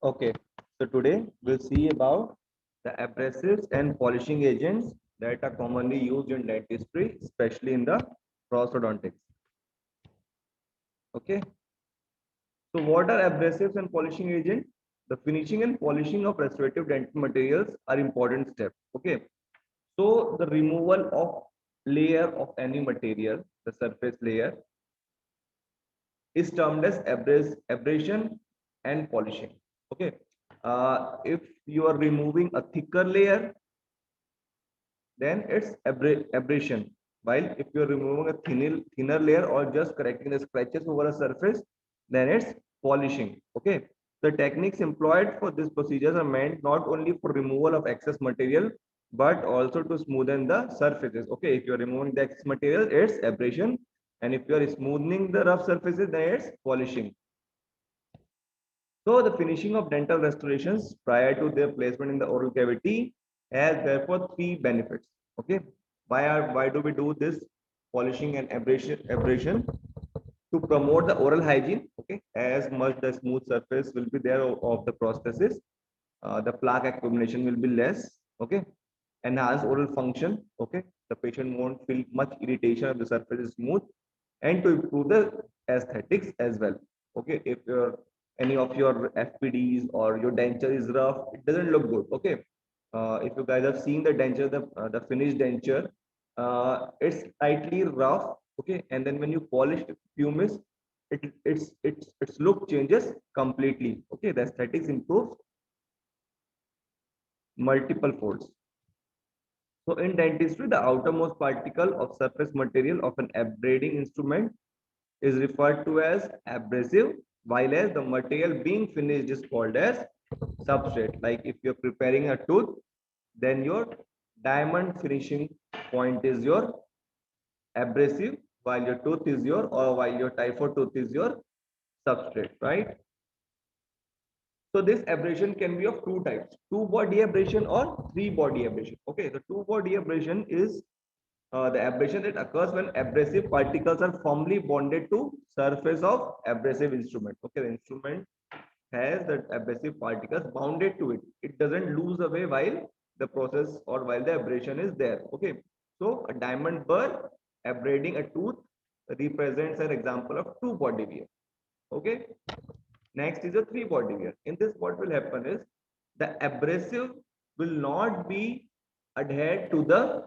Okay, so today we'll see about the abrasives and polishing agents that are commonly used in dentistry, especially in the prosthodontics. Okay, so what are abrasives and polishing agents? The finishing and polishing of restorative dental materials are important steps. Okay, so the removal of layer of any material, the surface layer, is termed as abrasion and polishing. Okay, if you are removing a thicker layer, then it's abrasion. While if you're removing a thinner layer or just correcting the scratches over a surface, then it's polishing. Okay. The techniques employed for this procedures are meant not only for removal of excess material, but also to smoothen the surfaces. Okay. If you're removing the excess material, it's abrasion. And if you're smoothing the rough surfaces, then it's polishing. So the finishing of dental restorations prior to their placement in the oral cavity has therefore three benefits. Okay, why do we do this polishing and abrasion to promote the oral hygiene? Okay, as much the smooth surface will be there of the prosthesis, the plaque accumulation will be less. Okay, enhance oral function. Okay, the patient won't feel much irritation if the surface is smooth, and to improve the aesthetics as well. Okay, if your any of your FPDs or your denture is rough, it doesn't look good. Okay, if you guys have seen the denture, the finished denture, it's slightly rough. Okay, and then when you polish the pumice, its look changes completely. Okay, the aesthetics improves multiple folds. So in dentistry, the outermost particle of surface material of an abrading instrument is referred to as abrasive, while as the material being finished is called as substrate. Like if you're preparing a tooth, then your diamond finishing point is your abrasive, while your tooth is your, or while your typhoid tooth is your substrate, right? So this abrasion can be of two types, two body abrasion or three body abrasion. Okay, the two body abrasion is the abrasion that occurs when abrasive particles are firmly bonded to surface of abrasive instrument. Okay, the instrument has the abrasive particles bounded to it. It doesn't lose away while the process or while the abrasion is there. Okay, so a diamond burr abrading a tooth represents an example of two body wear. Okay, next is a three body wear. In this, what will happen is the abrasive will not be adhered to the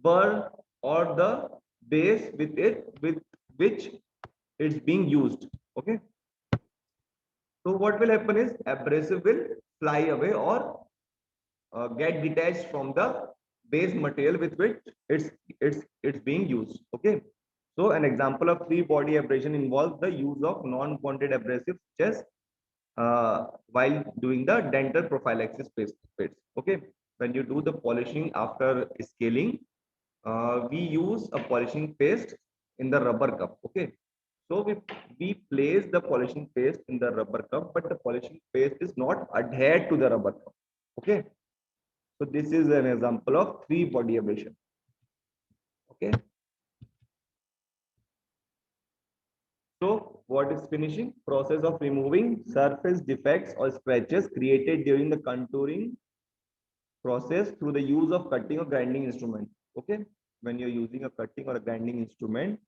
burr or the base with which it's being used. Okay, so what will happen is abrasive will fly away or get detached from the base material with which it's being used. Okay, so an example of three body abrasion involves the use of non-bonded abrasives such as while doing the dental prophylaxis paste. Okay, when you do the polishing after scaling, we use a polishing paste in the rubber cup. Okay, so we place the polishing paste in the rubber cup, but the polishing paste is not adhered to the rubber cup. Okay, so this is an example of three body abrasion. Okay, so what is finishing? Process of removing surface defects or scratches created during the contouring process through the use of cutting or grinding instrument. Okay, when you're using a cutting or a grinding instrument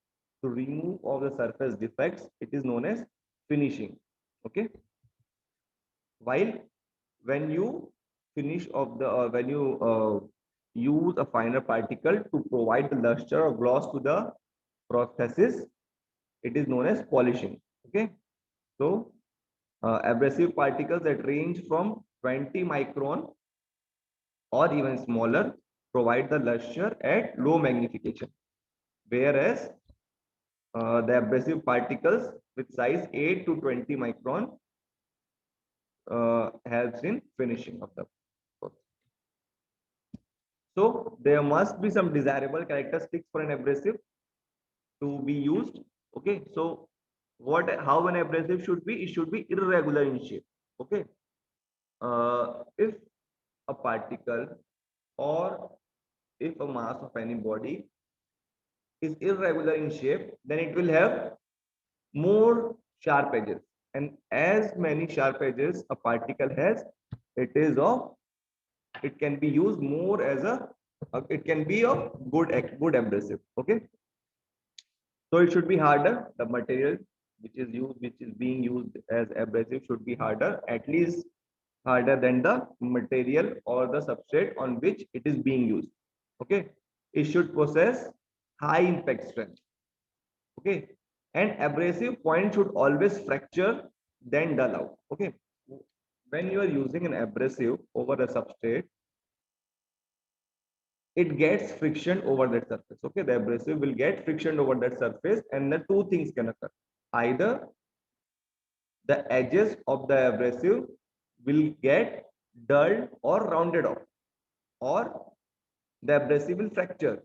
to remove all the surface defects, it is known as finishing. Okay, while when you finish of the when you use a finer particle to provide the luster or gloss to the prosthesis, it is known as polishing. Okay, so abrasive particles that range from 20 micron or even smaller provide the luster at low magnification, whereas the abrasive particles with size 8 to 20 micron helps in finishing of the process. So there must be some desirable characteristics for an abrasive to be used. Okay, so how an abrasive should be? It should be irregular in shape. Okay, if a particle or if a mass of any body is irregular in shape, then it will have more sharp edges. and as many sharp edges a particle has, it is of it can be used more as a it can be of good abrasive. Okay, so it should be harder. The material which is being used as abrasive should be harder, at least harder than the material or the substrate on which it is being used. Okay, it should possess high impact strength. Okay, and abrasive point should always fracture then dull out. Okay, when you are using an abrasive over a substrate, it gets friction over that surface. Okay, the abrasive will get friction over that surface, and the two things can occur. Either the edges of the abrasive will get dulled or rounded off, or the abrasive will fracture.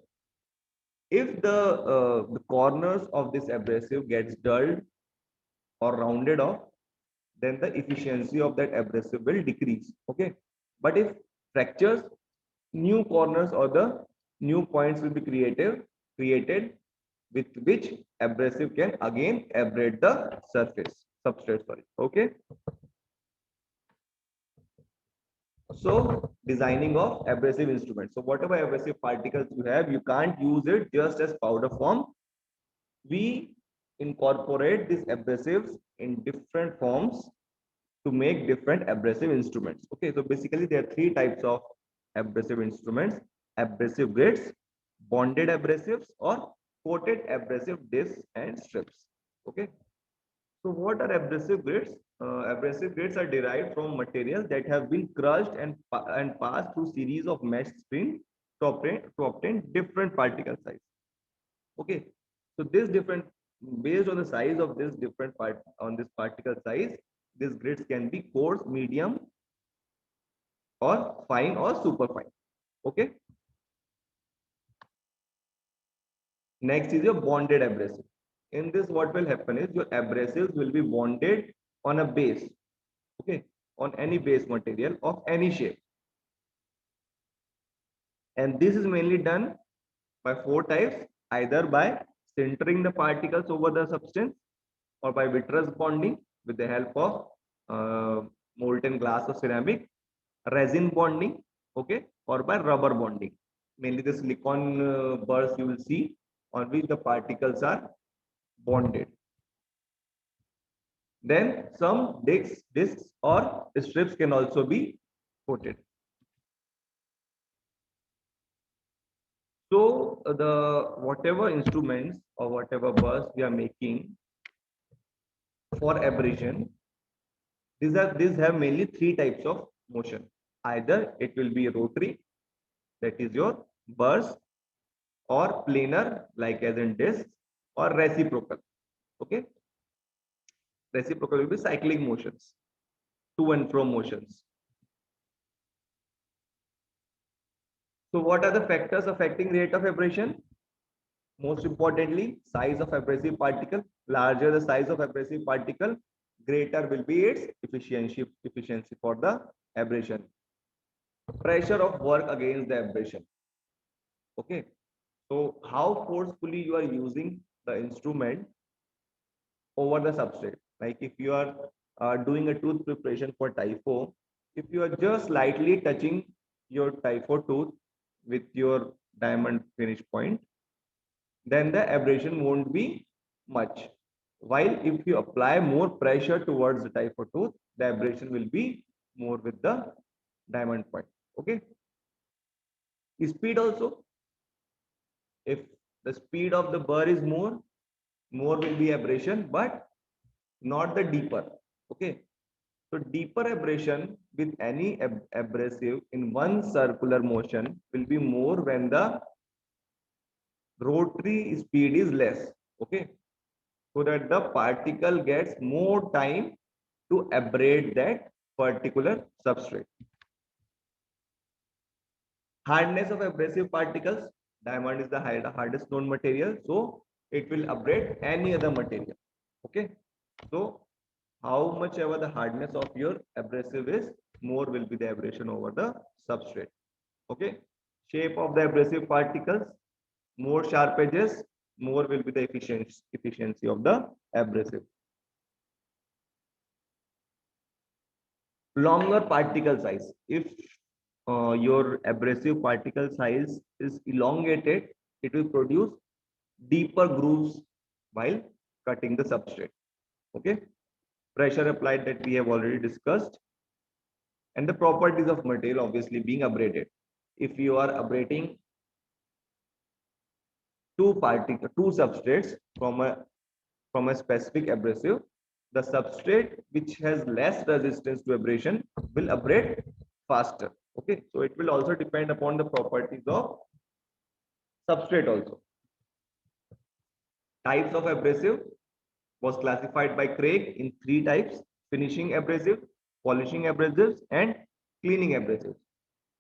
If the corners of this abrasive gets dulled or rounded off, then the efficiency of that abrasive will decrease. Okay, but if fractures, new corners or the new points will be created with which abrasive can again abrade the surface substrate. Sorry. Okay, so designing of abrasive instruments. So whatever abrasive particles you have, you can't use it just as powder form. We incorporate these abrasives in different forms to make different abrasive instruments. Okay, so basically there are three types of abrasive instruments: abrasive grids, bonded abrasives, or coated abrasive discs and strips. Okay, so what are abrasive grids? Abrasive grids are derived from materials that have been crushed and passed through series of mesh spring to obtain different particle size. Okay, so this different based on the size of this different part on this particle size, these grids can be coarse, medium, or fine or super fine. Okay, next is your bonded abrasive. In this, what will happen is your abrasives will be bonded on a base. Okay, on any base material of any shape, and this is mainly done by four types: either by sintering the particles over the substance, or by vitreous bonding with the help of molten glass or ceramic, resin bonding, okay, or by rubber bonding. Mainly the silicon burrs you will see on which the particles are bonded. Then some discs or strips can also be coated. So the whatever instruments or whatever burrs we are making for abrasion, these have mainly three types of motion. Either it will be rotary, that is your burst, or planar, like as in disc, or reciprocal. Okay, reciprocal will be cyclic motions, to and fro motions. So what are the factors affecting rate of abrasion? Most importantly, size of abrasive particle. Larger the size of abrasive particle, greater will be its efficiency for the abrasion. Pressure of work against the abrasion. Okay, so how forcefully you are using the instrument over the substrate. Like if you are doing a tooth preparation for typho, if you are just lightly touching your typho tooth with your diamond finish point, then the abrasion won't be much. While if you apply more pressure towards the typho tooth, the abrasion will be more with the diamond point. Okay. Speed also, if the speed of the burr is more will be abrasion, but not the deeper. Okay. So deeper abrasion with any abrasive in one circular motion will be more when the rotary speed is less. Okay. So that the particle gets more time to abrade that particular substrate. Hardness of abrasive particles. Diamond is the hardest known material, so it will abrade any other material. Okay. So how much ever the hardness of your abrasive is, more will be the abrasion over the substrate. Okay. Shape of the abrasive particles. More sharp edges, more will be the efficiency of the abrasive. longer particle size. If your abrasive particle size is elongated, it will produce deeper grooves while cutting the substrate. Okay. Pressure applied that we have already discussed. And the properties of material obviously being abraded. If you are abrading two substrates from a specific abrasive, the substrate which has less resistance to abrasion will abrade faster. Okay, so it will also depend upon the properties of substrate also. Types of abrasive was classified by Craig in 3 types: finishing abrasive, polishing abrasives, and cleaning abrasives.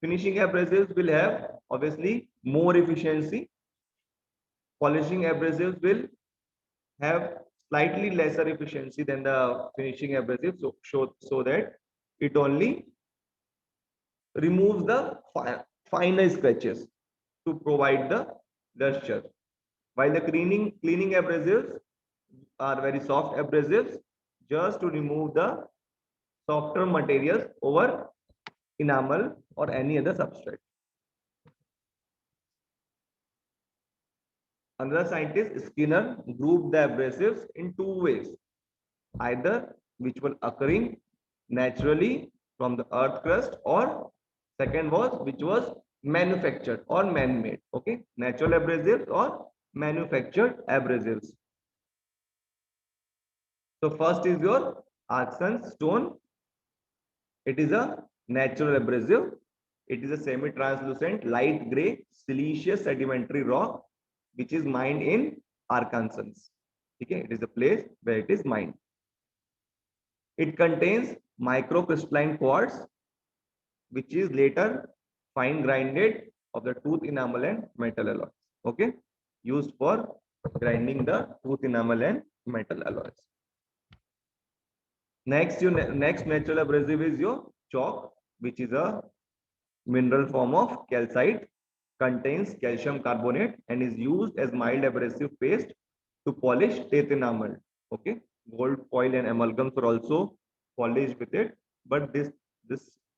Finishing abrasives will have obviously more efficiency. Polishing abrasives will have slightly lesser efficiency than the finishing abrasive, so that it only removes the finer scratches to provide the luster, while the cleaning abrasives are very soft abrasives, just to remove the softer materials over enamel or any other substrate. Another scientist, Skinner, grouped the abrasives in 2 ways: either which were occurring naturally from the earth crust, or second was which was manufactured or man-made. Okay, natural abrasives or manufactured abrasives. So first is your Arson stone. It is a natural abrasive. It is a semi-translucent light gray siliceous sedimentary rock which is mined in Arkansas. Okay, it is a place where it is mined. It contains microcrystalline quartz, which is later fine grinded of the tooth enamel and metal alloys. Okay, used for grinding the tooth enamel and metal alloys. Next natural abrasive is your chalk, which is a mineral form of calcite, contains calcium carbonate and is used as mild abrasive paste to polish teeth enamel. Okay, gold foil and amalgams are also polished with it, but this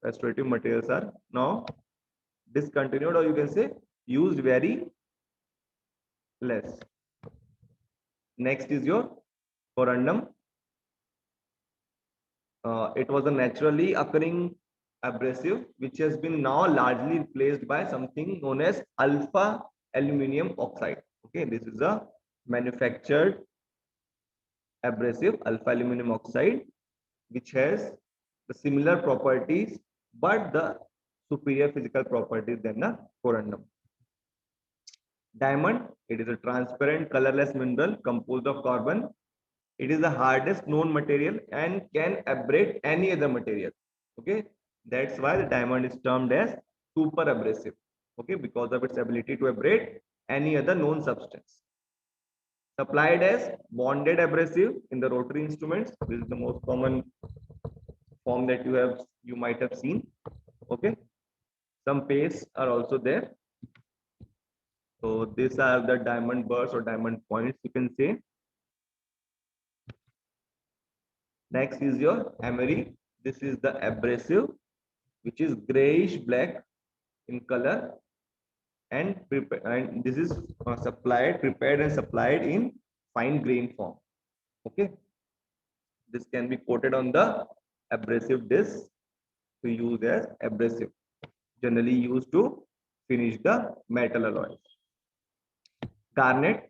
restorative materials are now discontinued, or you can say used very less. Next is your corundum. It was a naturally occurring abrasive which has been now largely replaced by something known as alpha aluminum oxide. Okay, this is a manufactured abrasive, alpha aluminum oxide, which has the similar properties but the superior physical properties than the corundum. Diamond, it is a transparent colorless mineral composed of carbon. It is the hardest known material and can abrade any other material. Okay, that's why the diamond is termed as super abrasive. Okay, because of its ability to abrade any other known substance. Supplied as bonded abrasive in the rotary instruments. This is the most common form that you might have seen. Okay, some pastes are also there. So these are the diamond burrs or diamond points, you can say. Next is your emery. This is the abrasive, which is grayish black in color, and this is prepared and supplied in fine grain form. Okay, this can be coated on the abrasive disc to use as abrasive, generally used to finish the metal alloys. Garnet.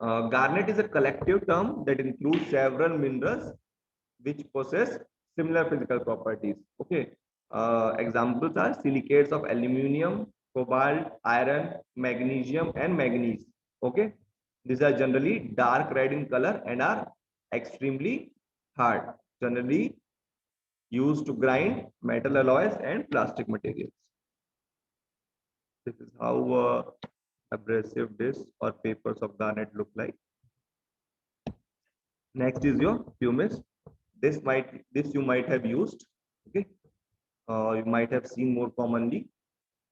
Garnet is a collective term that includes several minerals which possess similar physical properties. Okay, examples are silicates of aluminium, cobalt, iron, magnesium, and manganese. Okay, these are generally dark red in color and are extremely hard, generally used to grind metal alloys and plastic materials. This is how abrasive discs or papers of garnet look like. Next is your pumice. This you might have used. Okay, you might have seen more commonly.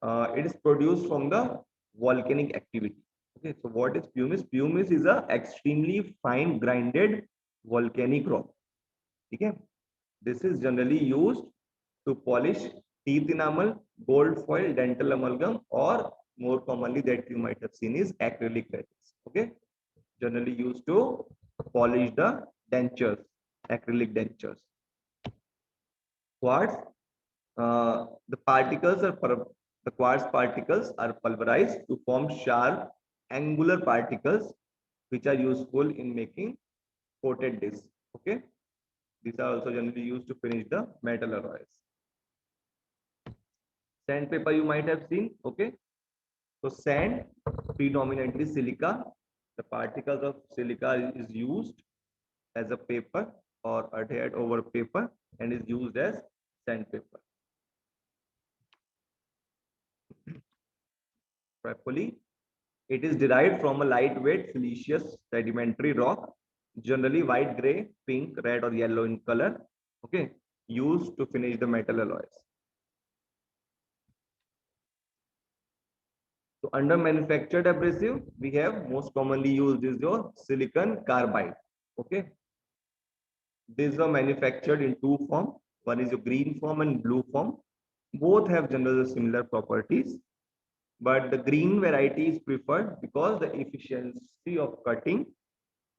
It is produced from the volcanic activity. Okay, so what is pumice? Pumice is a extremely fine grinded volcanic rock. Okay, this is generally used to polish teeth enamel, gold foil, dental amalgam, or more commonly that you might have seen is acrylic resin. Okay, generally used to polish the dentures, acrylic dentures. Quartz, the particles are the quartz particles are pulverized to form sharp angular particles, which are useful in making coated discs. Okay, these are also generally used to finish the metal alloys. Sandpaper you might have seen. Okay, so sand, predominantly silica. The particles of silica is used as a paper or adhered over paper and is used as sandpaper. Tripoli, it is derived from a lightweight siliceous sedimentary rock, generally white, gray, pink, red, or yellow in color. Okay, used to finish the metal alloys. So under manufactured abrasive, we have most commonly used is your silicon carbide. Okay, these are manufactured in two forms. One is your green form and blue form. Both have generally similar properties, but the green variety is preferred because the efficiency of cutting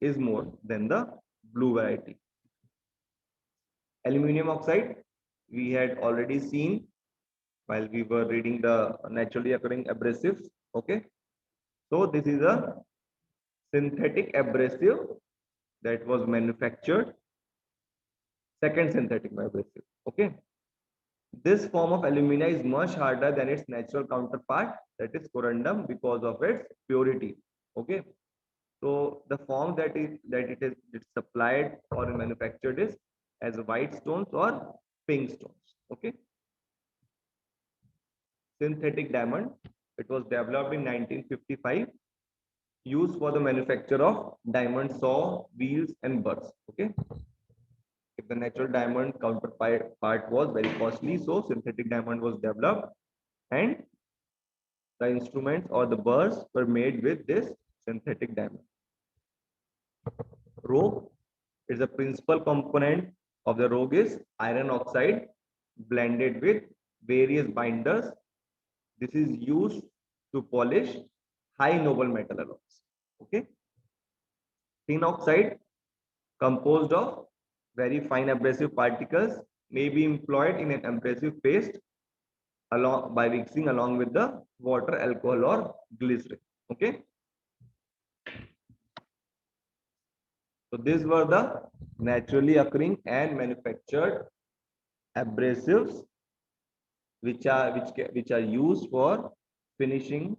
is more than the blue variety. Aluminium oxide, we had already seen while we were reading the naturally occurring abrasives. Okay, so this is a synthetic abrasive that was manufactured, second synthetic abrasive. Okay, this form of alumina is much harder than its natural counterpart, that is corundum, because of its purity. Okay, so the form that it's supplied or manufactured is as white stones or pink stones. Okay, synthetic diamond, it was developed in 1955, used for the manufacture of diamond saw, wheels, and burrs. Okay, if the natural diamond counterpart was very costly, so synthetic diamond was developed, and the instruments or the burrs were made with this synthetic diamond. Rogue is the principal component of the rogue is iron oxide blended with various binders. This is used to polish high noble metal alloys. Okay, tin oxide, composed of very fine abrasive particles, may be employed in an abrasive paste along by mixing along with the water, alcohol, or glycerin. Okay, so these were the naturally occurring and manufactured abrasives which are used for finishing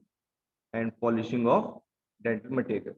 and polishing of dental materials.